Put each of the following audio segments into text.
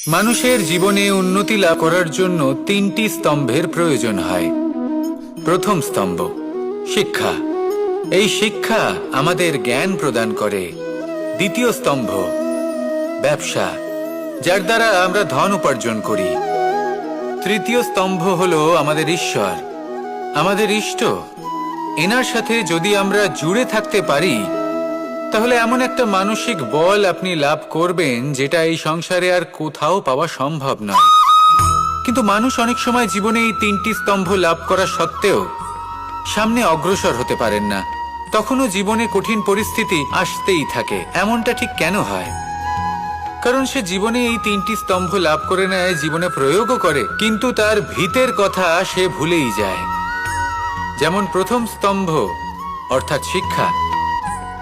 মানুষের জীবনে উন্নতি লাভ করার জন্য তিনটি স্তম্ভের প্রয়োজন হয়। প্রথম স্তম্ভ শিক্ষা। এই শিক্ষা আমাদের জ্ঞান প্রদান করে। দ্বিতীয় স্তম্ভ ব্যবসা, যার দ্বারা আমরা ধন উপার্জন করি। তৃতীয় স্তম্ভ হলো আমাদের ঈশ্বর, আমাদের ইষ্ট। এনার সাথে যদি আমরা জুড়ে থাকতে পারি, তাহলে এমন একটা মানসিক বল আপনি লাভ করবেন যেটা এই সংসারে আর কোথাও পাওয়া সম্ভব নয়। কিন্তু মানুষ অনেক সময় জীবনে এই তিনটি স্তম্ভ লাভ করা সত্ত্বেও সামনে অগ্রসর হতে পারেন না। তখনও জীবনে কঠিন পরিস্থিতি আসতেই থাকে। এমনটা ঠিক কেন হয়? কারণ সে জীবনে এই তিনটি স্তম্ভ লাভ করে নেয়, জীবনে প্রয়োগও করে, কিন্তু তার ভিতের কথা সে ভুলেই যায়। যেমন প্রথম স্তম্ভ অর্থাৎ শিক্ষা।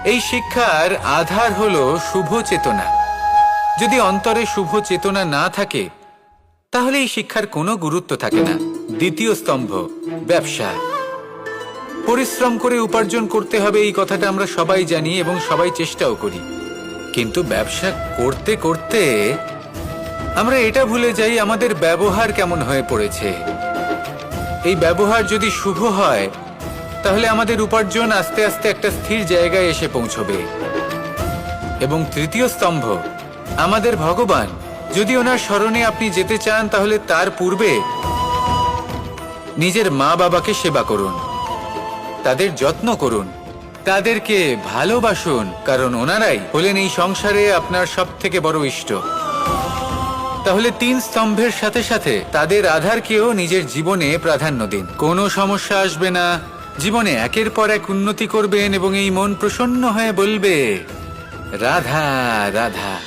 এই শিক্ষার আধার হলো শুভ চেতনা। যদি অন্তরে শুভ চেতনা না থাকে, তাহলে এই শিক্ষার কোনো গুরুত্ব থাকে না। দ্বিতীয় স্তম্ভ ব্যবসা। পরিশ্রম করে উপার্জন করতে হবে, এই কথাটা আমরা সবাই জানি এবং সবাই চেষ্টাও করি। কিন্তু ব্যবসা করতে করতে আমরা এটা ভুলে যাই আমাদের ব্যবহার কেমন হয়ে পড়েছে। এই ব্যবহার যদি শুভ হয়, তাহলে আমাদের উপার্জন আস্তে আস্তে একটা স্থির জায়গায় এসে পৌঁছবে। এবং তৃতীয় স্তম্ভ আমাদের ভগবান। যদি ওনার স্মরণে আপনি যেতে চান, তাহলে তার পূর্বে নিজের মা বাবাকে সেবা করুন, তাদের যত্ন করুন, তাদেরকে ভালোবাসুন, কারণ ওনারাই হলেন এই সংসারে আপনার সবথেকে বড় ইষ্ট। তাহলে তিন স্তম্ভের সাথে সাথে তাদের আধারকেও নিজের জীবনে প্রাধান্য দিন। কোনো সমস্যা আসবে না, জীবনে একের পর এক উন্নতি করবেন এবং এই মন প্রসন্ন হয়ে বলবে Radha Radha.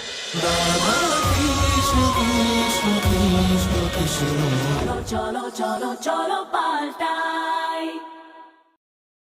cholo, cholo, cholo, palta.